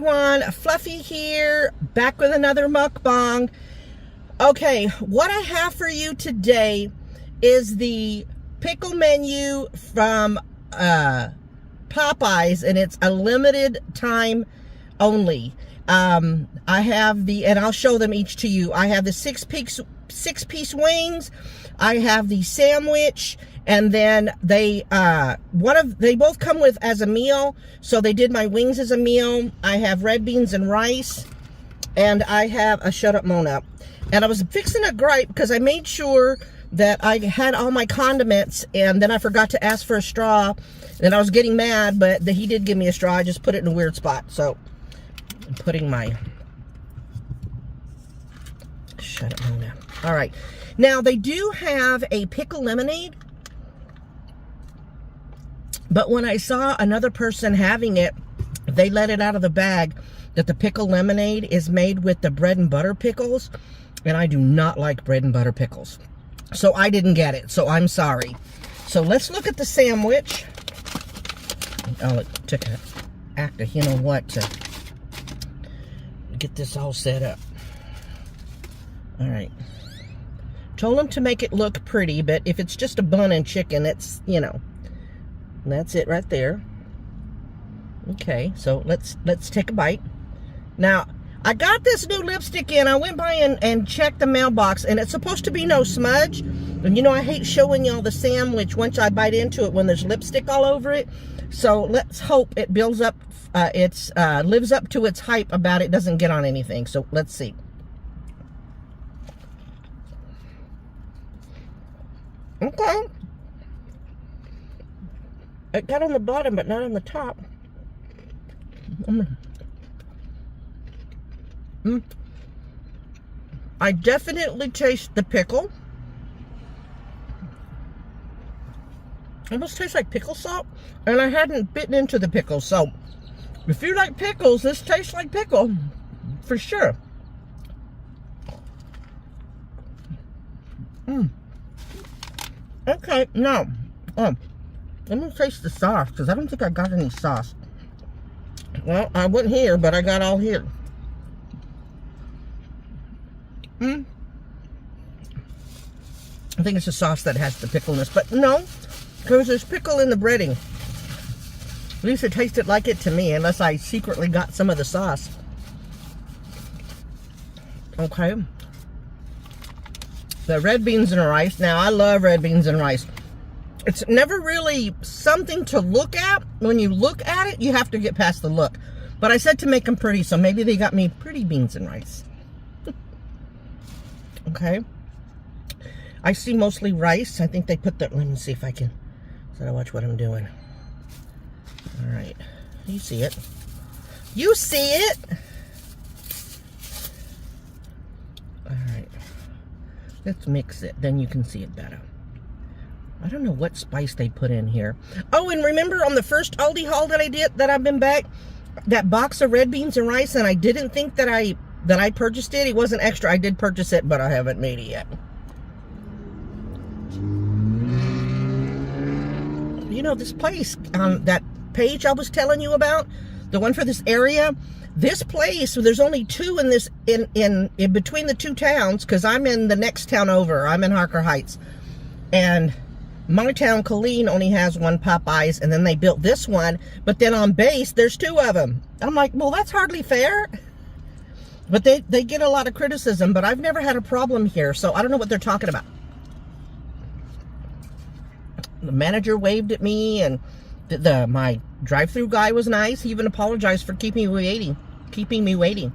everyone, Fluffy here, back with another mukbang. Okay, what I have for you today is the pickle menu from Popeyes, and it's a limited time only. I have and I'll show them each to you. I have the six piece wings, I have the sandwich, and then they both come with as a meal. So they did my wings as a meal. I have red beans and rice, and I have a shut up Mona. And I was fixing a gripe because I made sure that I had all my condiments, and then I forgot to ask for a straw, and I was getting mad, but he did give me a straw. I just put it in a weird spot. So I'm putting my shut up Mona. All right, now they do have a pickle lemonade, but when I saw another person having it, they let it out of the bag that the pickle lemonade is made with the bread and butter pickles, and I do not like bread and butter pickles. So I didn't get it, so I'm sorry. So let's look at the sandwich. Oh, it took an act of you know what to get this all set up. All right. Told them to make it look pretty, but if it's just a bun and chicken, it's, you know, that's it right there. Okay, so let's take a bite. Now, I got this new lipstick in. I went by and checked the mailbox, and it's supposed to be no smudge. And you know, I hate showing y'all the sandwich once I bite into it when there's lipstick all over it. So let's hope it builds up, lives up to its hype about it doesn't get on anything. So let's see. Okay. It got on the bottom, but not on the top. I definitely taste the pickle. Almost tastes like pickle salt, and I hadn't bitten into the pickle. So if you like pickles, this tastes like pickle for sure. Okay, now let me taste the sauce, because I don't think I got any sauce. Well, I went here, but I got all here. I think it's the sauce that has the pickleness, but no, because there's pickle in the breading. At least it tasted like it to me, unless I secretly got some of the sauce. Okay. The red beans and rice. Now, I love red beans and rice. It's never really something to look at. When you look at it, you have to get past the look. But I said to make them pretty, so maybe they got me pretty beans and rice. Okay. I see mostly rice. I think they put that. Let me see if I can. So I watch what I'm doing. All right. You see it. You see it. All right. Let's mix it. Then you can see it better. I don't know what spice they put in here. Oh, and remember on the first Aldi haul that I did, that I've been back, that box of red beans and rice, and I didn't think that I purchased it. It wasn't extra. I did purchase it, but I haven't made it yet. You know, this place, that page I was telling you about, the one for this area, this place, there's only two in this, in between the two towns, because I'm in the next town over. I'm in Harker Heights. And my town, Colleen, only has one Popeyes, and then they built this one, but then on base, there's two of them. I'm like, well, that's hardly fair. But they get a lot of criticism, but I've never had a problem here, so I don't know what they're talking about. The manager waved at me, and my drive-through guy was nice. He even apologized for keeping me waiting.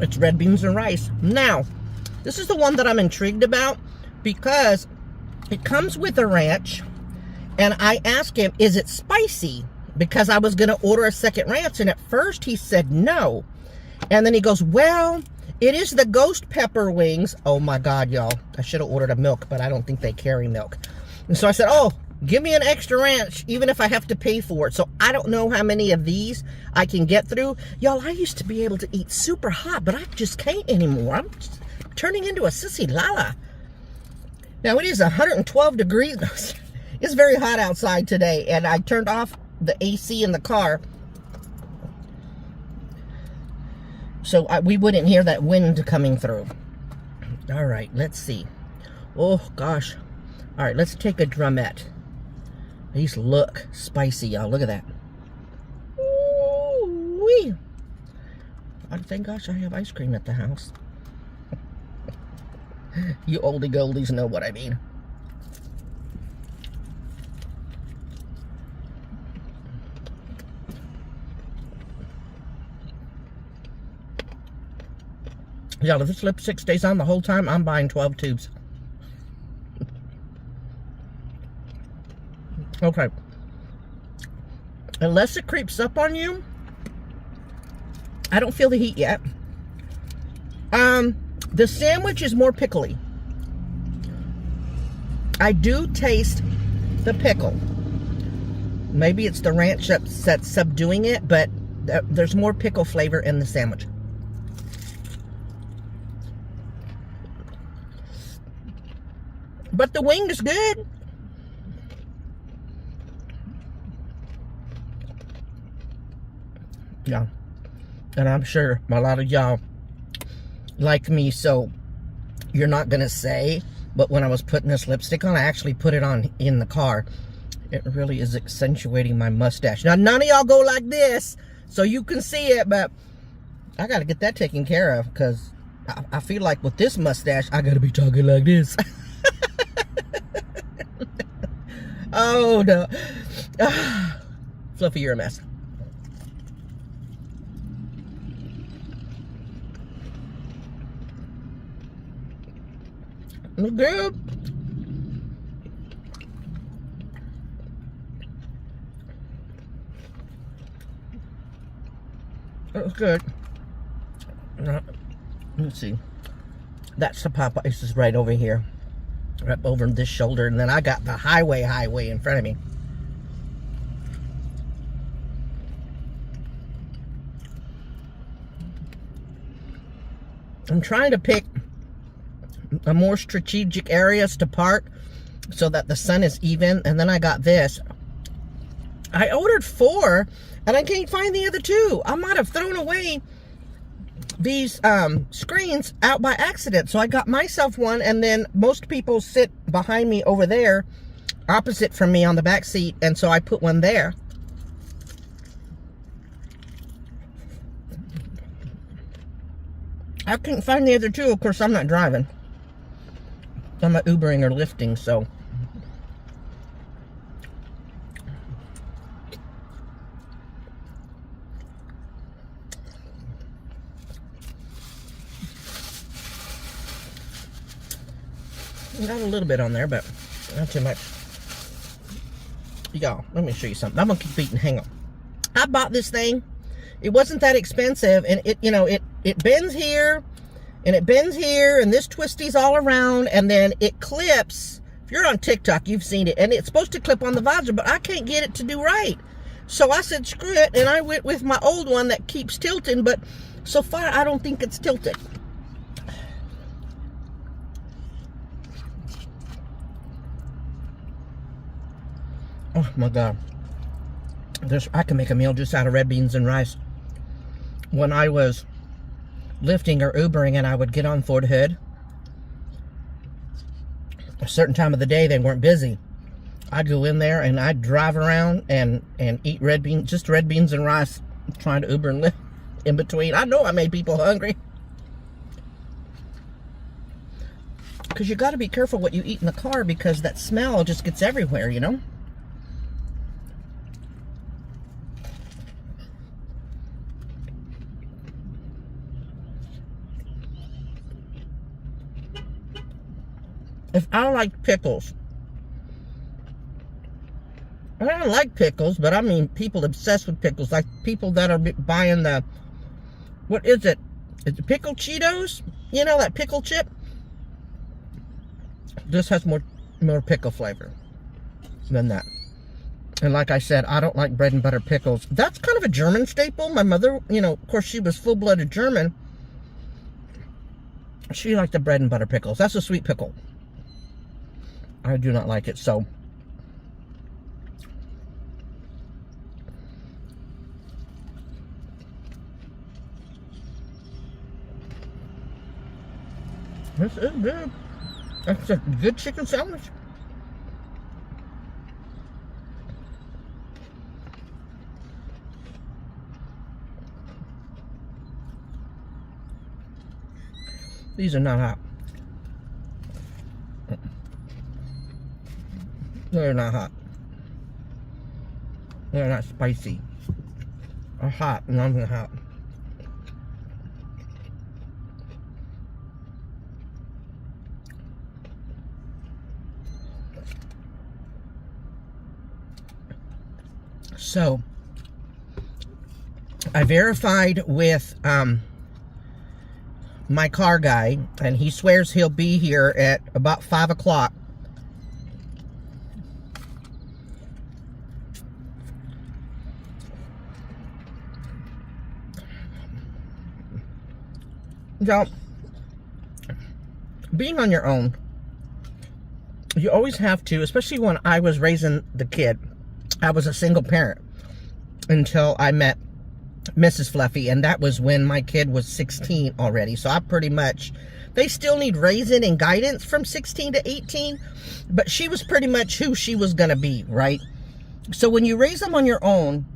It's red beans and rice. Now, this is the one that I'm intrigued about, because it comes with a ranch, and I asked him, is it spicy? Because I was going to order a second ranch, and at first he said no. And then he goes, well, it is the ghost pepper wings. Oh my God, y'all. I should have ordered a milk, but I don't think they carry milk. And so I said, oh, give me an extra ranch, even if I have to pay for it. So I don't know how many of these I can get through. Y'all, I used to be able to eat super hot, but I just can't anymore. I'm just turning into a sissy lala. Now, it is 112 degrees. It's very hot outside today, and I turned off the AC in the car So we wouldn't hear that wind coming through. All right, let's see. Oh, gosh. All right, let's take a drumette. These look spicy, y'all. Look at that. Ooh-wee. Thank gosh I have ice cream at the house. You oldie goldies know what I mean. Y'all, if this lipstick stays on the whole time, I'm buying 12 tubes. Okay. Unless it creeps up on you, I don't feel the heat yet. The sandwich is more pickly. I do taste the pickle. Maybe it's the ranch that's subduing it, but there's more pickle flavor in the sandwich. But the wing is good. Yeah. And I'm sure a lot of y'all like me, so you're not going to say, but when I was putting this lipstick on, I actually put it on in the car. It really is accentuating my mustache. Now, none of y'all go like this, so you can see it, but I got to get that taken care of, because I feel like with this mustache, I got to be talking like this. Oh, no. Fluffy, you're a mess. Look good. That was good. Let's see. That's the Popeyes is right over here. Right over this shoulder. And then I got the highway in front of me. I'm trying to pick a more strategic areas to park so that the sun is even. And then I got this. I ordered 4 and I can't find the other 2. I might have thrown away these screens out by accident. So I got myself one, and then most people sit behind me over there, opposite from me on the back seat, and so I put one there. I couldn't find the other 2. Of course, I'm not driving. I'm not Ubering or lifting, so. Got a little bit on there, but not too much. Y'all, let me show you something. I'm gonna keep eating. Hang on. I bought this thing. It wasn't that expensive, and it, you know, it bends here, and it bends here, and this twisties all around, and then it clips. If you're on TikTok, you've seen it, and it's supposed to clip on the visor, but I can't get it to do right. So I said, screw it, and I went with my old one that keeps tilting, but so far I don't think it's tilted. Oh my God. I can make a meal just out of red beans and rice. When I was lifting or Ubering and I would get on Fort Hood, a certain time of the day they weren't busy, I'd go in there and I'd drive around and eat red beans, just red beans and rice, trying to Uber and lift in between. I know I made people hungry. Because you got to be careful what you eat in the car, because that smell just gets everywhere, you know? If I like pickles, I don't like pickles, but I mean people obsessed with pickles, like people that are buying the, what is it? Is it pickle Cheetos? You know, that pickle chip? This has more pickle flavor than that. And like I said, I don't like bread and butter pickles. That's kind of a German staple. My mother, you know, of course she was full-blooded German. She liked the bread and butter pickles. That's a sweet pickle. I do not like it, so. This is good. That's a good chicken sandwich. These are not hot. They're not hot. They're not spicy. They're hot, not hot. So, I verified with my car guy, and he swears he'll be here at about 5 o'clock. So, being on your own, you always have to, especially when I was raising the kid. I was a single parent until I met Mrs. Fluffy, and that was when my kid was 16 already. So I pretty much, they still need raising and guidance from 16 to 18, but she was pretty much who she was going to be, right? So when you raise them on your own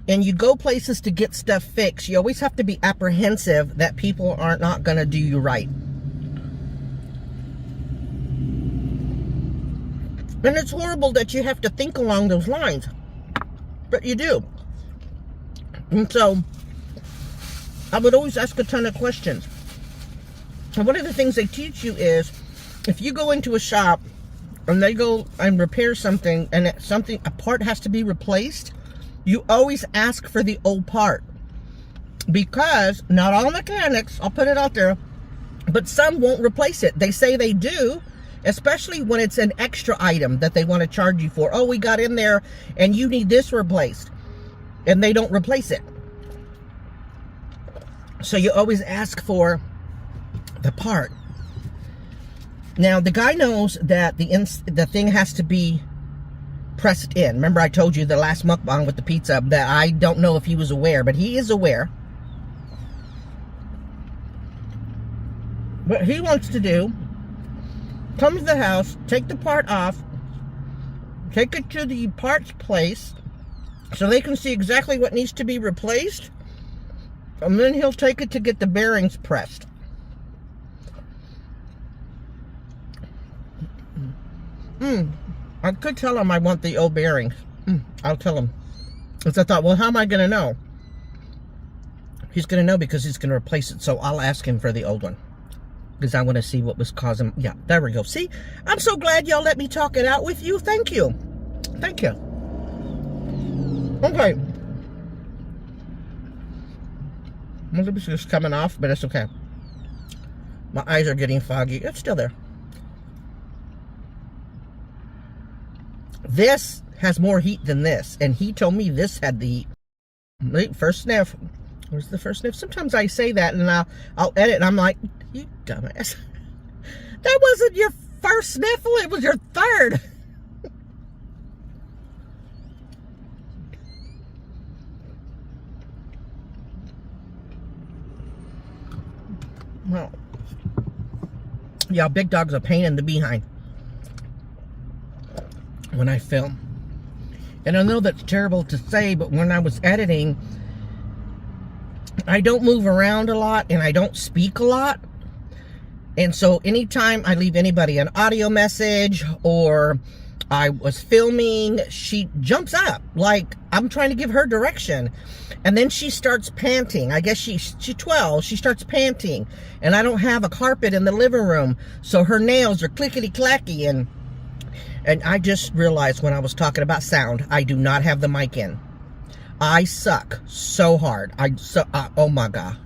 and you go places to get stuff fixed, you always have to be apprehensive that people are not going to do you right. And it's horrible that you have to think along those lines, but you do. And so, I would always ask a ton of questions. And one of the things they teach you is, if you go into a shop and they go and repair something, and a part has to be replaced, you always ask for the old part. Because not all mechanics, I'll put it out there, but some won't replace it. They say they do, especially when it's an extra item that they want to charge you for. Oh, we got in there and you need this replaced. And they don't replace it. So you always ask for the part. Now, the guy knows that the thing has to be pressed in. Remember I told you the last mukbang with the pizza that I don't know if he was aware, but he is aware. What he wants to do, come to the house, take the part off, take it to the parts place so they can see exactly what needs to be replaced, and then he'll take it to get the bearings pressed. I could tell him I want the old bearings. I'll tell him. Because I thought, well, how am I going to know? He's going to know because he's going to replace it, so I'll ask him for the old one. Because I want to see what was causing... Yeah, there we go. See? I'm so glad y'all let me talk it out with you. Thank you. Thank you. Okay. My lips is just coming off, but it's okay. My eyes are getting foggy. It's still there. This has more heat than this. And he told me this had the heat. First sniff. Where's the first sniff? Sometimes I say that and I'll edit and I'm like, you dumbass. That wasn't your first sniffle, it was your third. Well, yeah, big dog's a pain in the behind when I film. And I know that's terrible to say, but when I was editing, I don't move around a lot and I don't speak a lot. And so anytime I leave anybody an audio message or I was filming, she jumps up like I'm trying to give her direction. And then she starts panting. I guess she's 12. She starts panting. And I don't have a carpet in the living room. So her nails are clickety-clacky. And I just realized when I was talking about sound, I do not have the mic in. I suck so hard. Oh my God.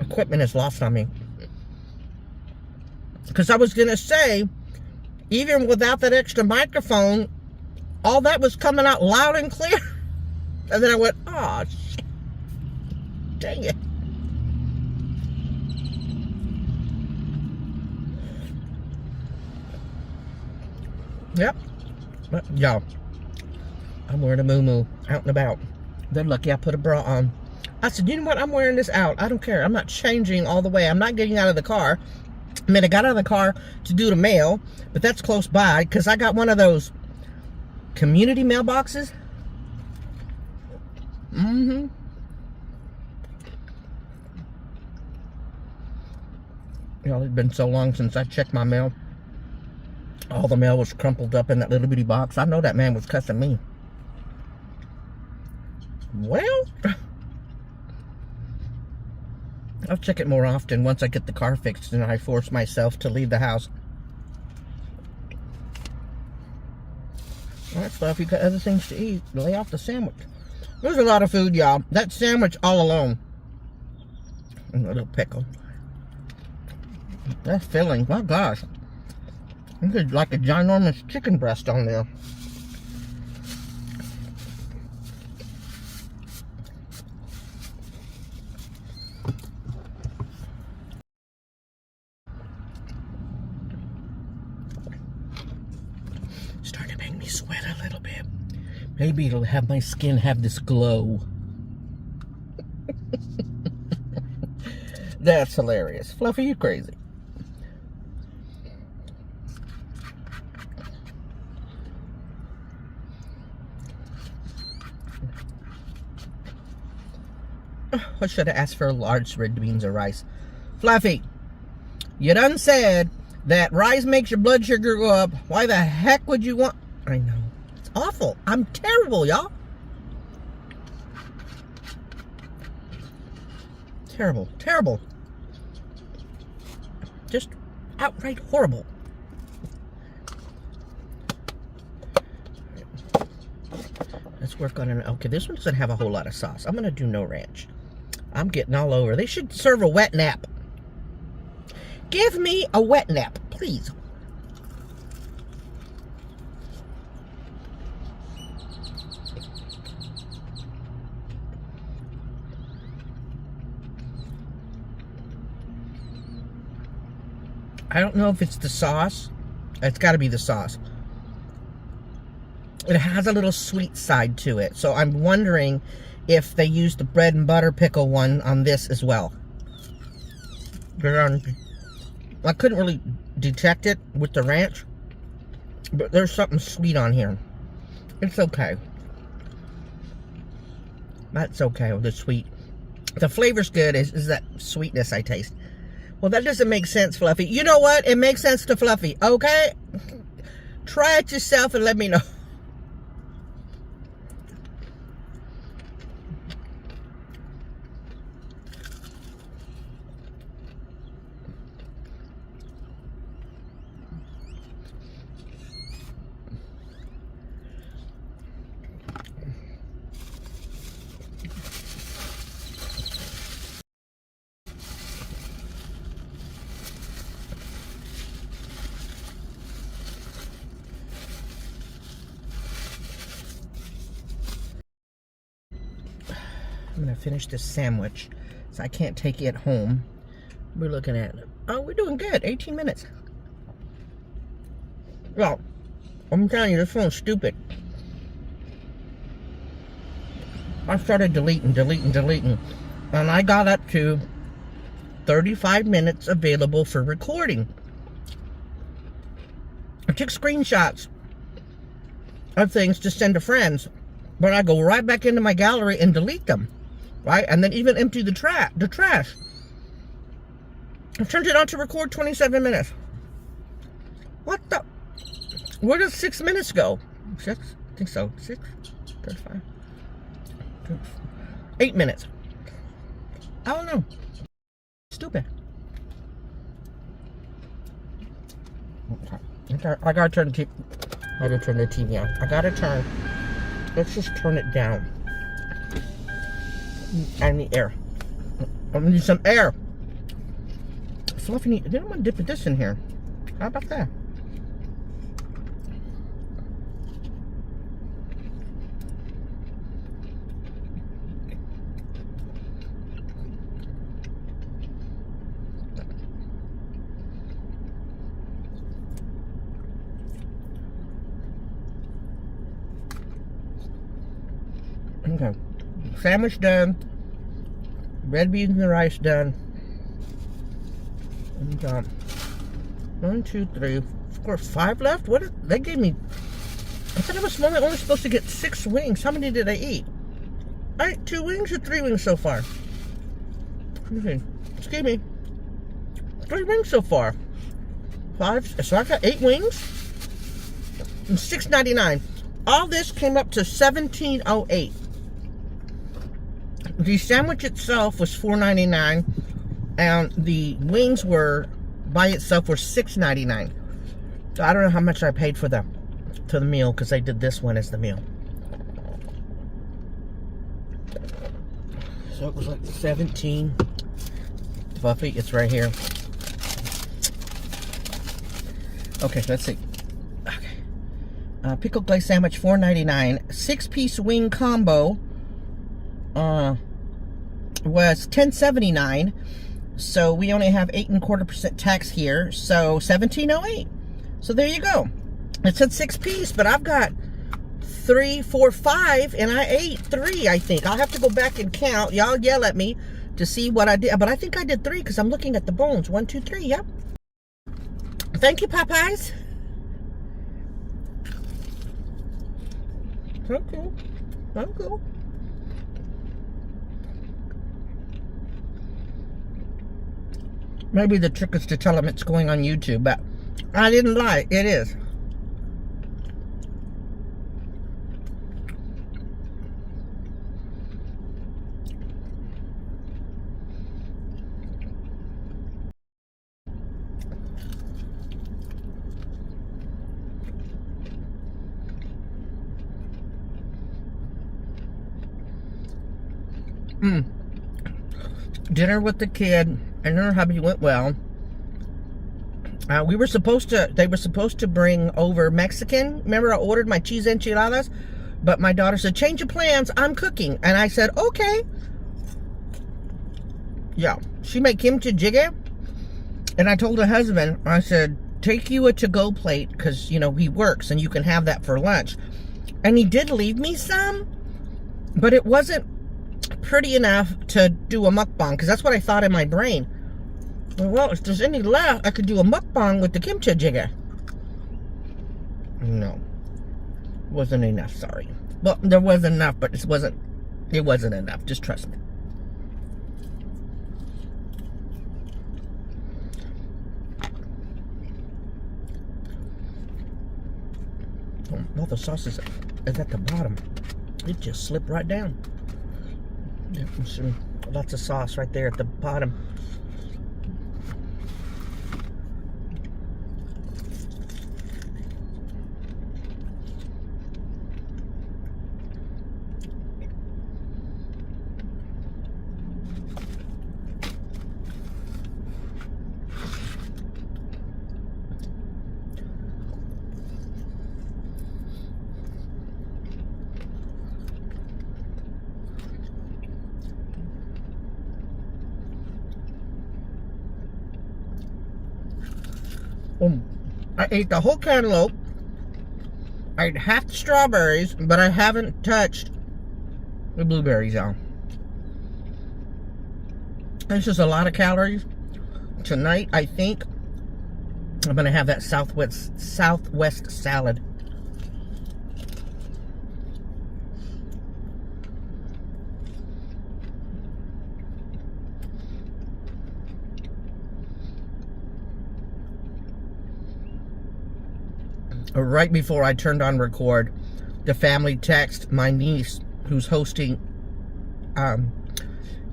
Equipment is lost on me. Because I was going to say, even without that extra microphone, all that was coming out loud and clear. And then I went, oh, dang it. Yep. But, y'all, I'm wearing a moo-moo out and about. They're lucky I put a bra on. I said, you know what? I'm wearing this out. I don't care. I'm not changing all the way. I'm not getting out of the car. I mean, I got out of the car to do the mail, but that's close by because I got one of those community mailboxes. Mm-hmm. It's been so long since I checked my mail. All the mail was crumpled up in that little bitty box. I know that man was cussing me. Well, I'll check it more often once I get the car fixed and I force myself to leave the house. All right, stuff. You got other things to eat. Lay off the sandwich. There's a lot of food, y'all. That sandwich all alone. And a little pickle. That's filling. My gosh. There's like a ginormous chicken breast on there. Starting to make me sweat a little bit. Maybe it'll have my skin have this glow. That's hilarious. Fluffy, you crazy. I should have asked for large red beans or rice. Fluffy, you done said that rice makes your blood sugar go up. Why the heck would you want... I know. It's awful. I'm terrible, y'all. Terrible. Terrible. Just outright horrible. Let's work on it. Okay, this one doesn't have a whole lot of sauce. I'm going to do no ranch. I'm getting all over. They should serve a wet nap. Give me a wet nap, please. I don't know if it's the sauce. It's got to be the sauce. It has a little sweet side to it. So I'm wondering if they used the bread and butter pickle one on this as well. I couldn't really detect it with the ranch, but there's something sweet on here. It's okay. That's okay with the sweet. The flavor's good, is that sweetness I taste. Well, that doesn't make sense, Fluffy. You know what? It makes sense to Fluffy, okay? Try it yourself and let me know. I'm going to finish this sandwich, so I can't take it home. We're looking at, oh, we're doing good, 18 minutes. Well, I'm telling you, this phone's stupid. I started deleting, and I got up to 35 minutes available for recording. I took screenshots of things to send to friends, but I go right back into my gallery and delete them. Right? And then even empty the trash. I've turned it on to record 27 minutes. What the? Where does 6 minutes go? 6? I think so. 6? 35? 8 minutes. I don't know. Stupid. Okay. I gotta turn the TV on. I gotta turn. Let's just turn it down. I need air. I need some air. Fluffy, I didn't want to dip this in here. How about that? Okay. Sandwich done. Red beans and rice done. And, 1, 2, 3, 4, 5 left? What? They gave me... I thought I was only supposed to get 6 wings. How many did I eat? I ate 2 wings or 3 wings so far? Okay. Excuse me. 3 wings so far. 5. So I got 8 wings. And $6.99. All this came up to $17.08. The sandwich itself was $4.99, and the wings were by itself were $6.99. So I don't know how much I paid for the meal, because I did this one as the meal. So it was like 17. Buffy, it's right here. Okay, let's see. Okay, pickle glaze sandwich $4.99. 6-piece wing combo was $10.79. So we only have 8.25% tax here. So $17.08. So there you go. It said 6-piece, but I've got 3, 4, 5, and I ate 3, I think. I'll have to go back and count. Y'all yell at me to see what I did. But I think I did 3 because I'm looking at the bones. 1, 2, 3, yep. Thank you, Popeyes. Thank you. Thank you. Maybe the trick is to tell them it's going on YouTube, but I didn't lie. It is. Dinner with the kid and her hubby went well. They were supposed to bring over Mexican. Remember, I ordered my cheese enchiladas, but my daughter said, change your plans, I'm cooking. And I said, okay. Yeah, she made kimchi jjigae. And I told her husband, I said, take you a to-go plate, because, you know, he works and you can have that for lunch. And he did leave me some, but it wasn't pretty enough to do a mukbang, because that's what I thought in my brain. Well, if there's any left, I could do a mukbang with the kimchi jjigae. No, wasn't enough. Sorry. Well, there was enough, but it wasn't enough. Just trust me. Well, the sauce is at the bottom. It just slipped right down. Lots of sauce right there at the bottom. I ate the whole cantaloupe. I ate half the strawberries, but I haven't touched the blueberries on. This is a lot of calories. Tonight, I think I'm gonna have that Southwest salad. Right before I turned on record, the family text my niece, who's hosting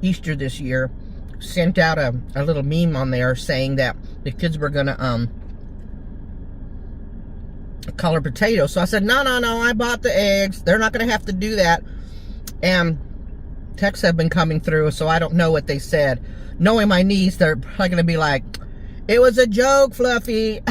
Easter this year, sent out a little meme on there saying that the kids were gonna color potatoes. So I said, no, I bought the eggs. They're not gonna have to do that. And texts have been coming through, so I don't know what they said. Knowing my niece, they're probably gonna be like, it was a joke, Fluffy.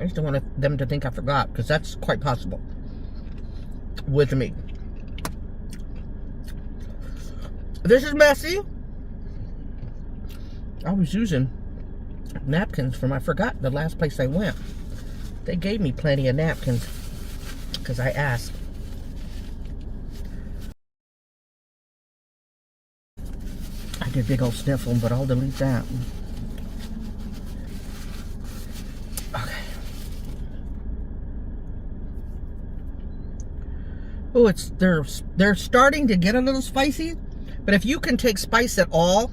I just don't want them to think I forgot, because that's quite possible with me. This is messy. I was using napkins from, I forgot the last place I went. They gave me plenty of napkins because I asked. I did a big old sniffle, but I'll delete that. Okay. Oh, they're starting to get a little spicy, but if you can take spice at all.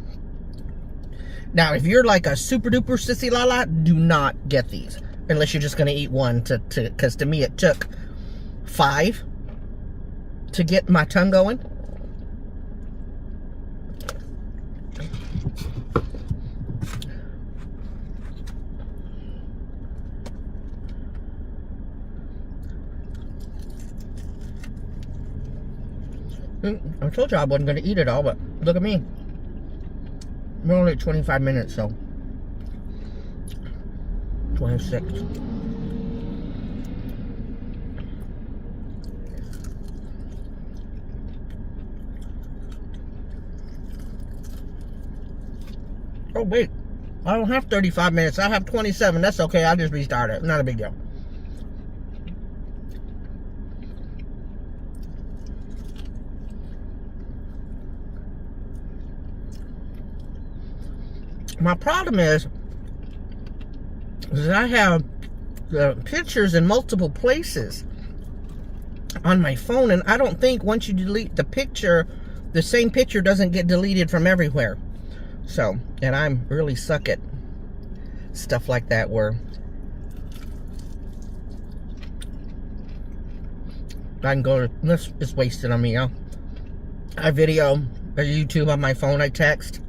Now, if you're like a super duper sissy lala, do not get these unless you're just going to eat one. Because to me, it took 5 to get my tongue going. I told you I wasn't going to eat it all, but look at me. We're only at 25 minutes, so 26. Oh, wait. I don't have 35 minutes. I have 27. That's okay. I'll just restart it. Not a big deal. My problem is that I have the pictures in multiple places on my phone, and I don't think once you delete the picture, the same picture doesn't get deleted from everywhere. So, and I'm really suck at stuff like that where I can go to, this is wasted on me, y'all. I video, I YouTube on my phone, I text,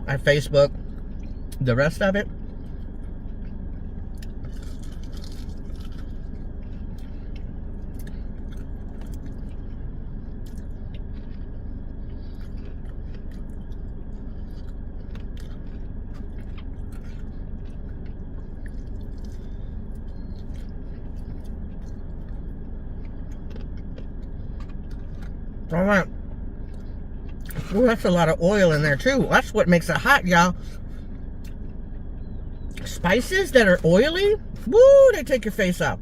I Facebook, the rest of it. All right. Ooh, that's a lot of oil in there too. That's what makes it hot, y'all. Spices that are oily, woo, they take your face off.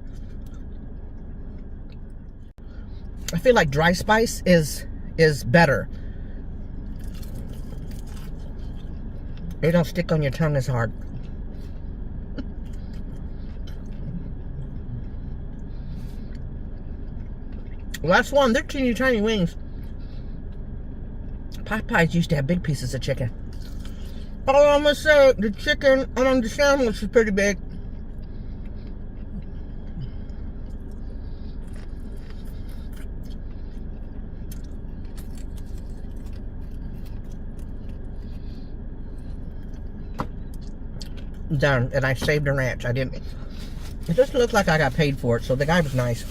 I feel like dry spice is better. They don't stick on your tongue as hard. Last one, they're teeny tiny wings. Popeyes used to have big pieces of chicken. All I'm gonna say, the chicken on the sandwich is pretty big. Done, and I saved a ranch. I didn't. It doesn't look like I got paid for it, so the guy was nice.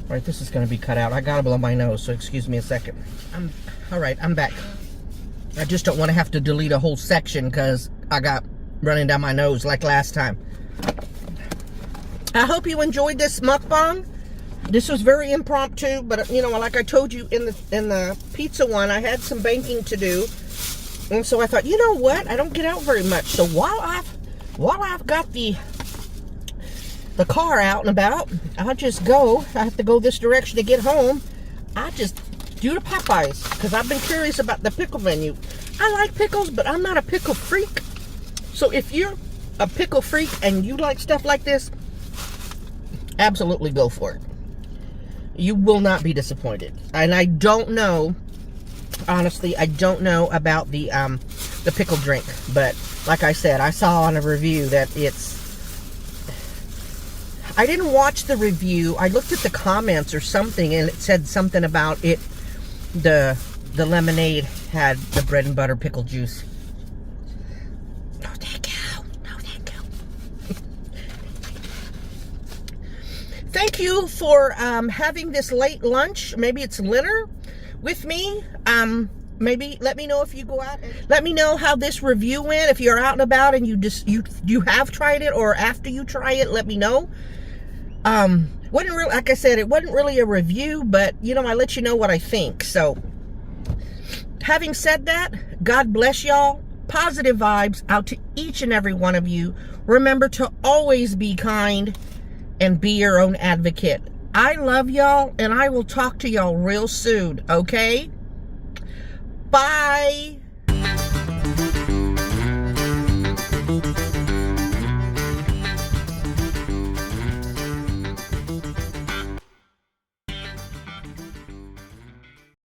Alright, this is going to be cut out. I gotta blow my nose, so excuse me a second. Alright, I'm back. I just don't want to have to delete a whole section because I got running down my nose like last time. I hope you enjoyed this mukbang. This was very impromptu, but you know, like I told you in the pizza one, I had some banking to do. And so I thought, you know what? I don't get out very much. So while I've got the car out and about, I'll just go. I have to go this direction to get home. I just do the Popeyes because I've been curious about the pickle menu. I like pickles, but I'm not a pickle freak. So if you're a pickle freak and you like stuff like this, absolutely go for it. You will not be disappointed. And I don't know, honestly, I don't know about the pickle drink, but like I said, I saw on a review that it's, I didn't watch the review. I looked at the comments or something, and it said something about it. The lemonade had the bread and butter pickle juice. No, thank you. No, thank you. Thank you for having this late lunch. Maybe it's dinner with me. Maybe let me know if you go out. Let me know how this review went. If you're out and about and you have tried it, or after you try it, let me know. Wasn't really, like I said, it wasn't really a review, but you know, I let you know what I think. So having said that, God bless y'all. Positive vibes out to each and every one of you. Remember to always be kind and be your own advocate. I love y'all, and I will talk to y'all real soon, okay? Bye.